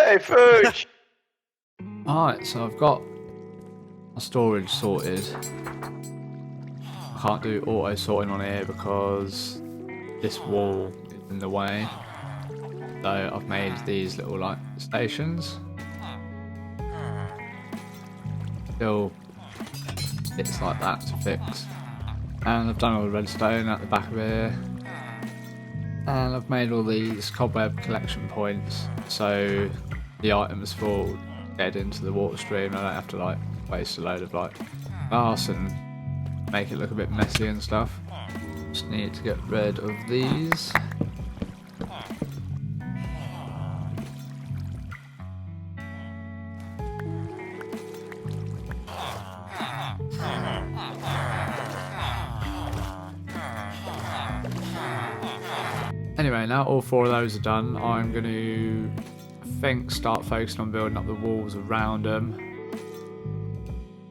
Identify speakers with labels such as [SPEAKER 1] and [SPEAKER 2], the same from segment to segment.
[SPEAKER 1] Hey, Phoog!
[SPEAKER 2] Alright, so I've got my storage sorted. I can't do auto sorting on here because this wall is in the way. So I've made these little like stations. Still bits like that to fix. And I've done all the redstone at the back of here. And I've made all these cobweb collection points so the items fall dead into the water stream. I don't have to like waste a load of like glass and make it look a bit messy and stuff. Just need to get rid of these. Anyway, now all four of those are done, I'm going to, I think, start focusing on building up the walls around them.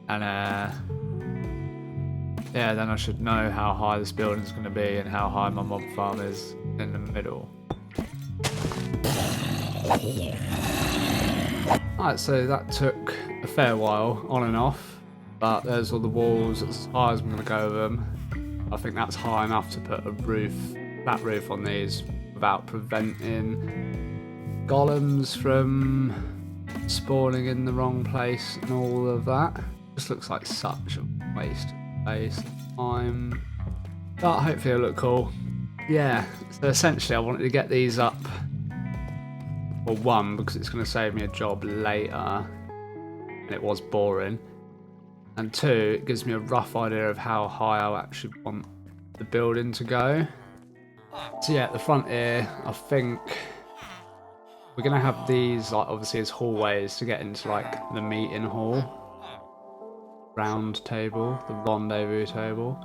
[SPEAKER 2] And yeah, then I should know how high this building's going to be and how high my mob farm is in the middle. Alright, so that took a fair while, on and off. But there's all the walls, as high as I'm going to go with them. I think that's high enough to put a roof, flat roof on these without preventing golems from spawning in the wrong place and all of that. Just looks like such a waste of space and time. But hopefully it'll look cool. Yeah, so essentially I wanted to get these up. Well, one, because it's going to save me a job later. And it was boring. And two, it gives me a rough idea of how high I actually want the building to go. So yeah, at the front here, I think we're going to have these like obviously as hallways to get into like the meeting hall, round table, the rendezvous table.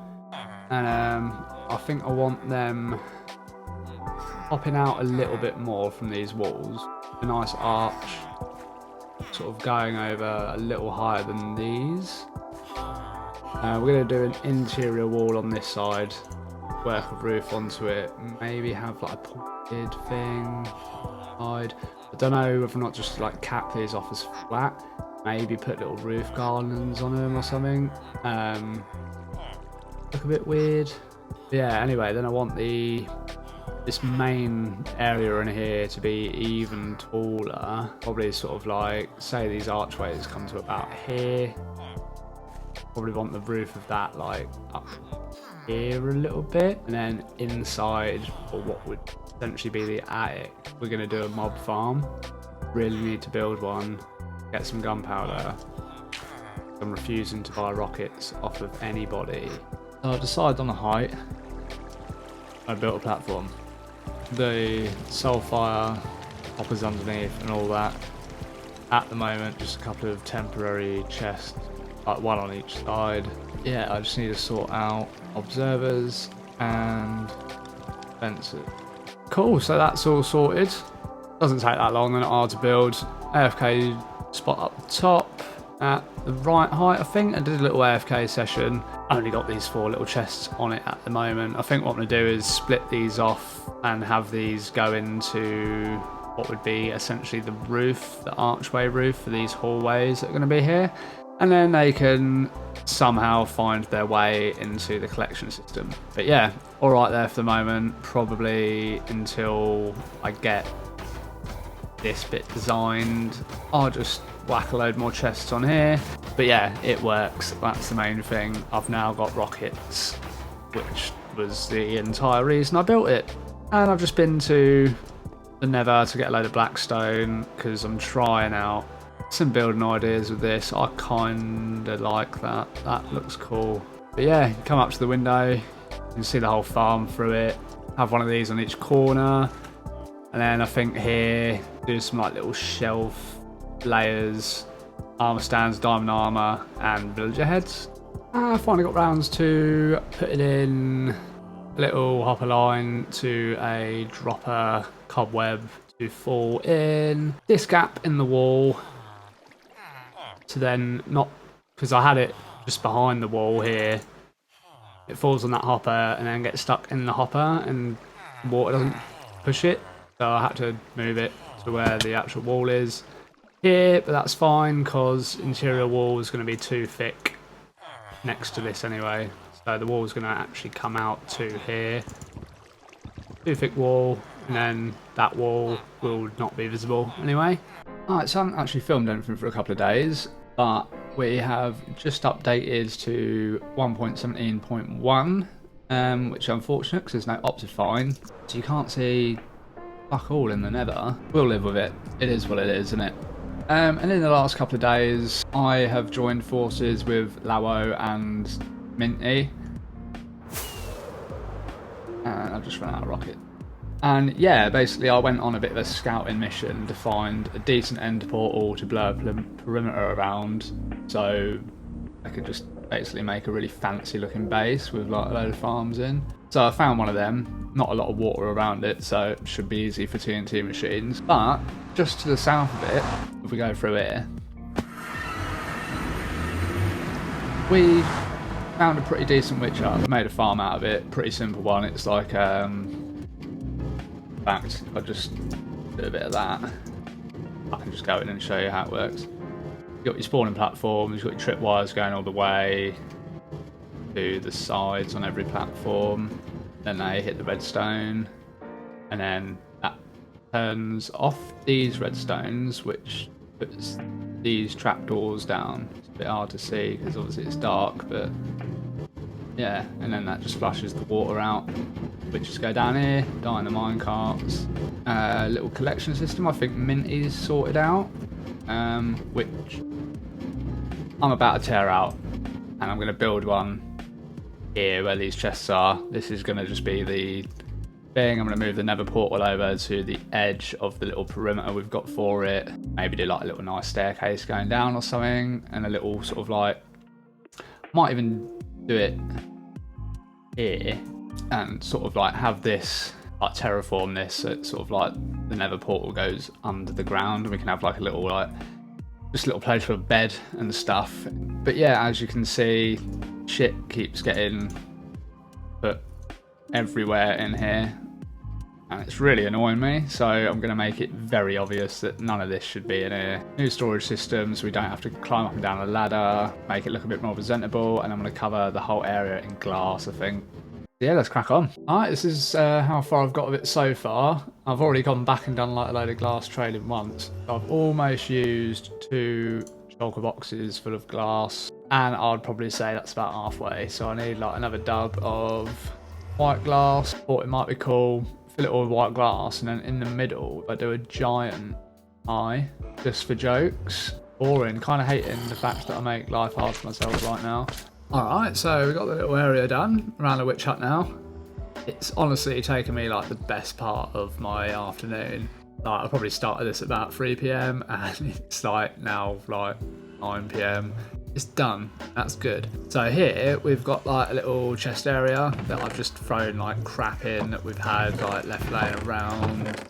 [SPEAKER 2] And I think I want them popping out a little bit more from these walls. A nice arch sort of going over a little higher than these. We're going to do an interior wall on this side, work a roof onto it, maybe have like a pointed thing side. I don't know whether or not just like cap these off as flat, maybe put little roof garlands on them or something. Look a bit weird. But yeah, anyway, then I want this main area in here to be even taller. Probably sort of like, say these archways come to about here. Probably want the roof of that like up here a little bit, and then inside, or what would essentially be the attic, we're going to do a mob farm. Really need to build one, get some gunpowder. I'm refusing to buy rockets off of anybody. So I decided on the height. I built a platform. The soulfire hoppers underneath and all that. At the moment, just a couple of temporary chests, like one on each side. Yeah, I just need to sort out observers and fences. Cool, so that's all sorted. Doesn't take that long, they're not hard to build. AFK spot up the top at the right height, I think. I did a little AFK session. Only got these four little chests on it at the moment. I think what I'm going to do is split these off and have these go into what would be essentially the roof, the archway roof for these hallways that are going to be here. And then they can somehow find their way into the collection system. But yeah, all right there for the moment. Probably until I get this bit designed, I'll just whack a load more chests on here. But yeah, it works. That's the main thing. I've now got rockets, which was the entire reason I built it. And I've just been to the Nether to get a load of blackstone because I'm trying out some building ideas with this. I kinda like that. That looks cool. But yeah, come up to the window, you can see the whole farm through it. Have one of these on each corner. And then I think here, do some like little shelf layers, armor stands, diamond armor, and villager heads. I finally got rounds to putting in a little hopper line to a dropper cobweb to fall in this gap in the wall. To then not, because I had it just behind the wall here, it falls on that hopper and then gets stuck in the hopper and the water doesn't push it, so I had to move it to to where the actual wall is here, but that's fine because interior wall is going to be too thick next to this anyway. So the wall is going to actually come out to here. Too thick wall, and then that wall will not be visible anyway. Alright, so I haven't actually filmed anything for a couple of days, but we have just updated to 1.17.1, which is unfortunate because there's no Optifine, so you can't see fuck all in the Nether. We'll live with it. It is what it is, isn't it? And in the last couple of days, I have joined forces with Lawo and Minty. And I've just run out of rocket. And yeah, basically I went on a bit of a scouting mission to find a decent end portal to blur perimeter around, so I could just basically make a really fancy looking base with like a load of farms in. So I found one of them, not a lot of water around it, so it should be easy for TNT machines. But just to the south of it, if we go through here, we found a pretty decent witch hut. Made a farm out of it, pretty simple one. It's like, in fact, I'll just do a bit of that. I can just go in and show you how it works. You've got your spawning platforms, you've got your tripwires going all the way to the sides on every platform. Then they hit the redstone, and then that turns off these redstones, which puts these trapdoors down. It's a bit hard to see because obviously it's dark, but yeah, and then that just flushes the water out. Witches go down here, die in the minecarts. Little collection system I think Minty's sorted out, which I'm about to tear out, and I'm going to build one here where these chests are. This is going to just be the thing. I'm going to move the nether portal over to the edge of the little perimeter we've got for it. Maybe do like a little nice staircase going down or something, and a little sort of like, might even do it here and sort of like have this, like terraform this, so it's sort of like the nether portal goes under the ground, and we can have like a little like, just a little place for a bed and stuff. But yeah, as you can see, shit keeps getting put everywhere in here, and it's really annoying me, so I'm going to make it very obvious that none of this should be in here. New storage systems, we don't have to climb up and down a ladder, make it look a bit more presentable, and I'm going to cover the whole area in glass, I think. Yeah, let's crack on. Alright, this is how far I've got of it so far. I've already gone back and done like a load of glass trading once. I've almost used 2 shulker boxes full of glass, and I'd probably say that's about halfway. So I need like another dub of white glass. Thought it might be cool, fill it all with white glass, and then in the middle I do a giant eye, just for jokes. Boring, kind of hating the fact that I make life hard for myself right now. Alright, so we've got the little area done around the witch hut now. It's honestly taken me like the best part of my afternoon. Like, I probably started this at about 3 PM and it's like now like 9 PM. It's done, that's good. So here we've got like a little chest area that I've just thrown like crap in that we've had like left laying around,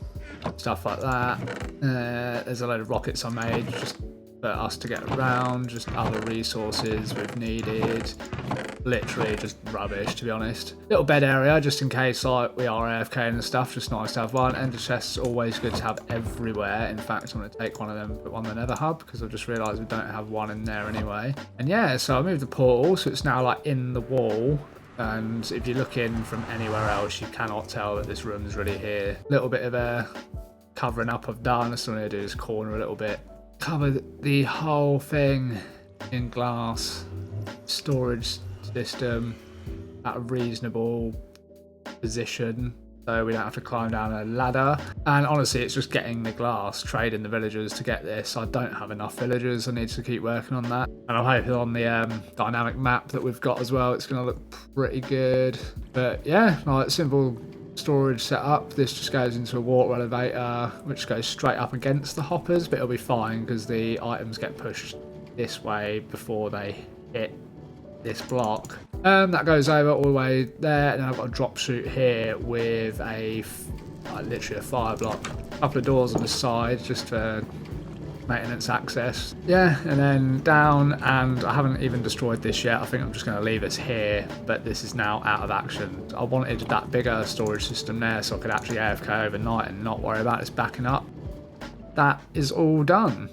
[SPEAKER 2] stuff like that. There's a load of rockets I made just for us to get around, just other resources we've needed. Literally just rubbish, to be honest. Little bed area just in case like we are AFK and stuff, just nice to have one. Ender chests always good to have everywhere. In fact, I'm going to take one of them, put one in the nether hub, because I've just realised we don't have one in there anyway. And yeah, so I moved the portal so it's now like in the wall, and if you look in from anywhere else you cannot tell that this room is really here. Little bit of a covering up I've done. So what I'm going to do is corner a little bit, cover the whole thing in glass, storage system at a reasonable position so we don't have to climb down a ladder. And honestly, it's just getting the glass, trading the villagers to get this. I don't have enough villagers, I need to keep working on that, and I'm hoping on the dynamic map that we've got as well it's going to look pretty good. But yeah, like simple storage setup. This just goes into a water elevator which goes straight up against the hoppers, but it'll be fine because the items get pushed this way before they hit this block. That goes over all the way there, and then I've got a drop chute here with a literally a fire block, a couple of doors on the side just for maintenance access. Yeah, and then down, and I haven't even destroyed this yet. I think I'm just going to leave it here, but this is now out of action. I wanted that bigger storage system there so I could actually AFK overnight and not worry about this backing up. that is all done.